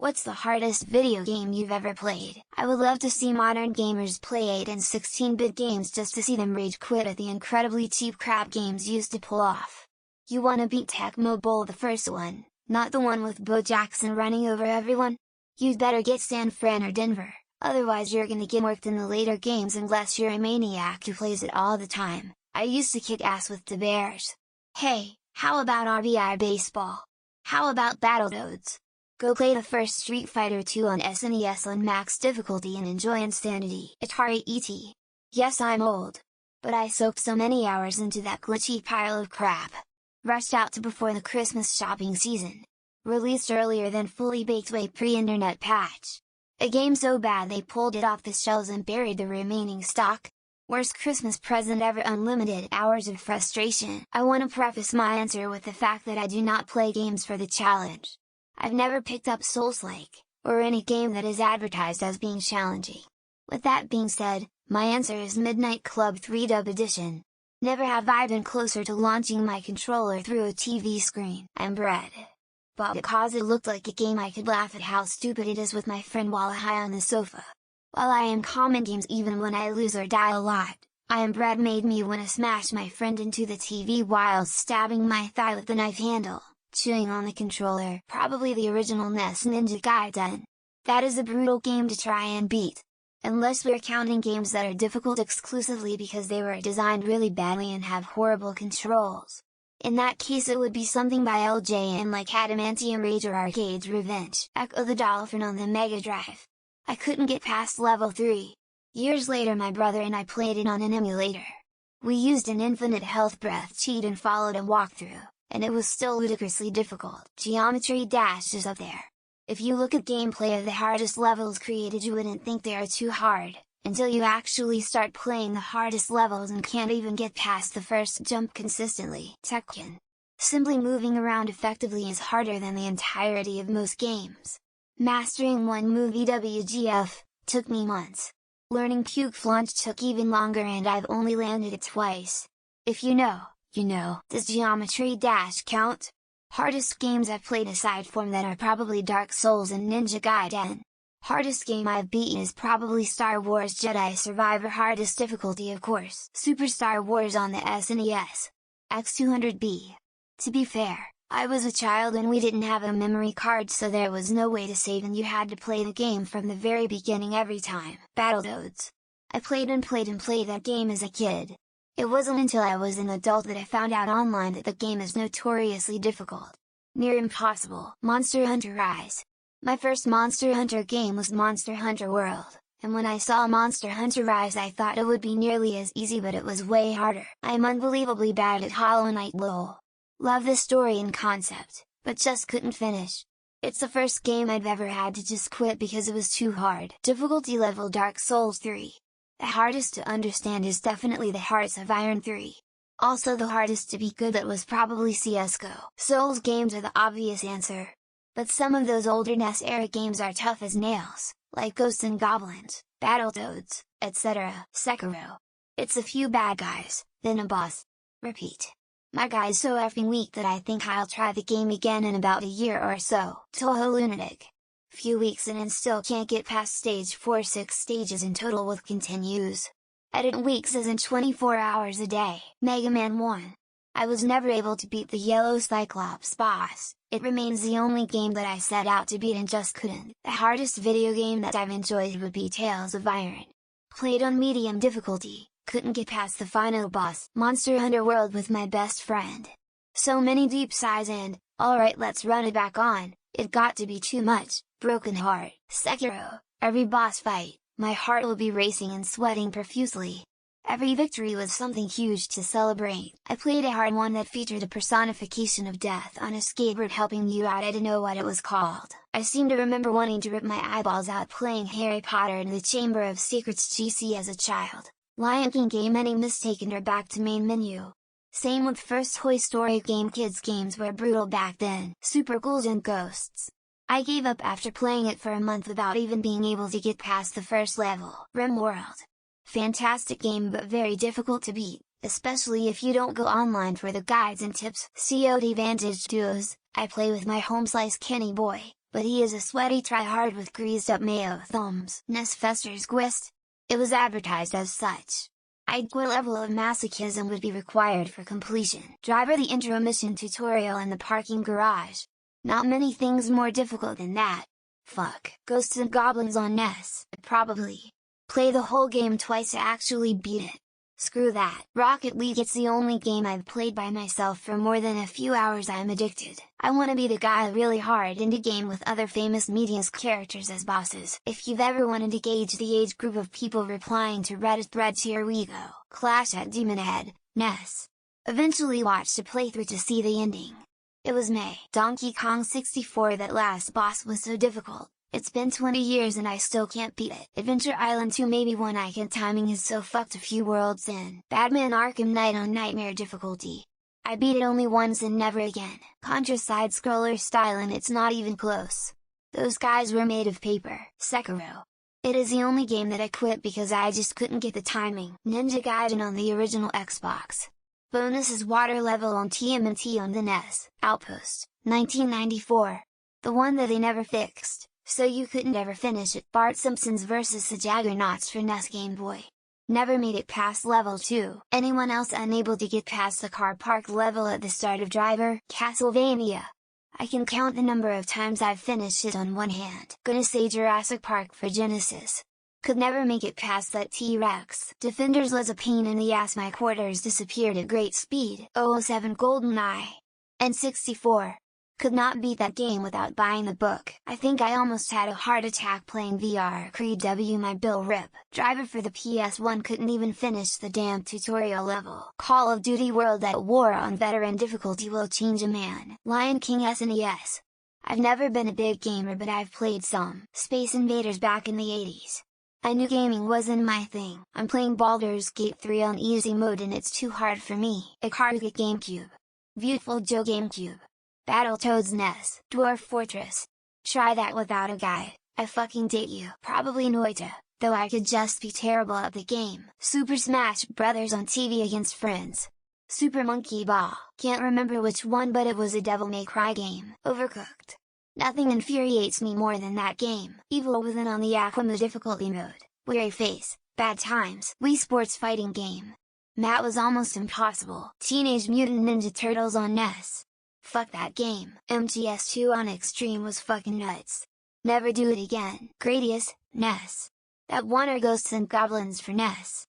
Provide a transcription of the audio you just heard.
What's the hardest video game you've ever played? I would love to see modern gamers play 8 and 16-bit games just to see them rage quit at the incredibly cheap crap games used to pull off. You wanna beat Tecmo Bowl, the first one, not the one with Bo Jackson running over everyone? You'd better get San Fran or Denver, otherwise you're gonna get worked in the later games unless you're a maniac who plays it all the time. I used to kick ass with the Bears. Hey, how about RBI baseball? How about Battletoads? Go play the first Street Fighter 2 on SNES on max difficulty and enjoy insanity. Atari ET. Yes, I'm old. But I soaked so many hours into that glitchy pile of crap. Rushed out to before the Christmas shopping season. Released earlier than Fully Baked Way pre-internet patch. A game so bad they pulled it off the shelves and buried the remaining stock. Worst Christmas present ever. Unlimited hours of frustration. I want to preface my answer with the fact that I do not play games for the challenge. I've never picked up Souls-like, or any game that is advertised as being challenging. With that being said, my answer is Midnight Club 3 Dub Edition. Never have I been closer to launching my controller through a TV screen. I'm bred. But because it looked like a game I could laugh at how stupid it is with my friend while high on the sofa. While I am calm in games even when I lose or die a lot, I am bred made me wanna smash my friend into the TV while stabbing my thigh with the knife handle. Chewing on the controller, probably the original NES Ninja Gaiden. That is a brutal game to try and beat. Unless we're counting games that are difficult exclusively because they were designed really badly and have horrible controls. In that case it would be something by LJN like Adamantium Rage or Arcade's Revenge. Echo the Dolphin on the Mega Drive. I couldn't get past level 3. Years later my brother and I played it on an emulator. We used an infinite health breath cheat and followed a walkthrough. And it was still ludicrously difficult. Geometry Dash is up there. If you look at gameplay of the hardest levels created you wouldn't think they are too hard, until you actually start playing the hardest levels and can't even get past the first jump consistently. Tekken. Simply moving around effectively is harder than the entirety of most games. Mastering one move EWGF took me months. Learning Puke Flaunt took even longer and I've only landed it twice. If you know. You know. Does Geometry Dash count? Hardest games I've played aside from that are probably Dark Souls and Ninja Gaiden. Hardest game I've beaten is probably Star Wars Jedi Survivor. Hardest difficulty of course, Super Star Wars on the SNES. X200B. To be fair, I was a child and we didn't have a memory card so there was no way to save and you had to play the game from the very beginning every time. Battletoads. I played that game as a kid. It wasn't until I was an adult that I found out online that the game is notoriously difficult. Near impossible. Monster Hunter Rise. My first Monster Hunter game was Monster Hunter World, and when I saw Monster Hunter Rise I thought it would be nearly as easy but it was way harder. I'm unbelievably bad at Hollow Knight lol. Love the story and concept, but just couldn't finish. It's the first game I've ever had to just quit because it was too hard. Difficulty level Dark Souls 3. The hardest to understand is definitely the Hearts of Iron 3. Also the hardest to be good at was probably CSGO. Souls games are the obvious answer. But some of those older NES era games are tough as nails, like Ghosts and Goblins, Battletoads, etc. Sekiro. It's a few bad guys, then a boss. Repeat. My guy's so effing weak that I think I'll try the game again in about a year or so. Toho Lunatic. Few weeks in and still can't get past stage 4. 6 stages in total with continues. Edit weeks as in 24 hours a day. Mega Man 1. I was never able to beat the Yellow Cyclops boss, it remains the only game that I set out to beat and just couldn't. The hardest video game that I've enjoyed would be Tales of Iron. Played on medium difficulty, couldn't get past the final boss. Monster Hunter World with my best friend. So many deep sighs and, alright let's run it back on, it got to be too much. Broken Heart. Sekiro. Every boss fight, my heart will be racing and sweating profusely. Every victory was something huge to celebrate. I played a hard one that featured a personification of death on a skateboard helping you out. I didn't know what it was called. I seem to remember wanting to rip my eyeballs out playing Harry Potter and the Chamber of Secrets GC as a child. Lion King game ending mistaken or back to main menu. Same with first Toy Story game. Kids games were brutal back then. Super Ghouls and Ghosts. I gave up after playing it for a month without even being able to get past the first level. RimWorld. Fantastic game but very difficult to beat, especially if you don't go online for the guides and tips. COD Vantage Duos. I play with my home slice Kenny boy, but he is a sweaty tryhard with greased up mayo thumbs. NES Fester's Gwist. It was advertised as such. What level of masochism would be required for completion? Driver the intro mission tutorial in the parking garage. Not many things more difficult than that. Fuck. Ghosts and Goblins on NES, probably. Play the whole game twice to actually beat it. Screw that. Rocket League. It's the only game I've played by myself for more than a few hours. I'm addicted. I wanna be the guy really hard indie game with other famous media's characters as bosses. If you've ever wanted to gauge the age group of people replying to Reddit threads, here we go. Clash at Demon Head, NES. Eventually watched a playthrough to see the ending. It was May. Donkey Kong 64. That last boss was so difficult. It's been 20 years and I still can't beat it. Adventure Island 2. Maybe one I can. Timing is so fucked a few worlds in. Batman Arkham Knight on Nightmare difficulty. I beat it only once and never again. Contra side-scroller style and it's not even close. Those guys were made of paper. Sekiro. It is the only game that I quit because I just couldn't get the timing. Ninja Gaiden on the original Xbox. Bonus is water level on TMNT on the NES. Outpost, 1994. The one that they never fixed, so you couldn't ever finish it. Bart Simpson's vs. the Jaggernauts for NES Game Boy. Never made it past level 2. Anyone else unable to get past the car park level at the start of Driver? Castlevania. I can count the number of times I've finished it on one hand. Gonna say Jurassic Park for Genesis. Could never make it past that T-Rex. Defenders was a pain in the ass. My quarters disappeared at great speed. 007 GoldenEye. N64. Could not beat that game without buying the book. I think I almost had a heart attack playing VR. Creed W. My Bill Rip. Driver for the PS1. Couldn't even finish the damn tutorial level. Call of Duty World at War on veteran difficulty will change a man. Lion King SNES. I've never been a big gamer but I've played some. Space Invaders back in the 80s. I knew gaming wasn't my thing. I'm playing Baldur's Gate 3 on easy mode and it's too hard for me. Icarus GameCube. Beautiful Joe GameCube. Battletoads NES. Dwarf Fortress. Try that without a guide. I fucking date you. Probably Noita, though I could just be terrible at the game. Super Smash Brothers on TV against friends. Super Monkey Ball. Can't remember which one but it was a Devil May Cry game. Overcooked. Nothing infuriates me more than that game. Evil Within on the Aquamu difficulty mode. Weary Face. Bad Times. Wii Sports fighting game. That was almost impossible. Teenage Mutant Ninja Turtles on NES. Fuck that game. MGS2 on Extreme was fucking nuts. Never do it again. Gradius, NES. That one or Ghosts and Goblins for NES.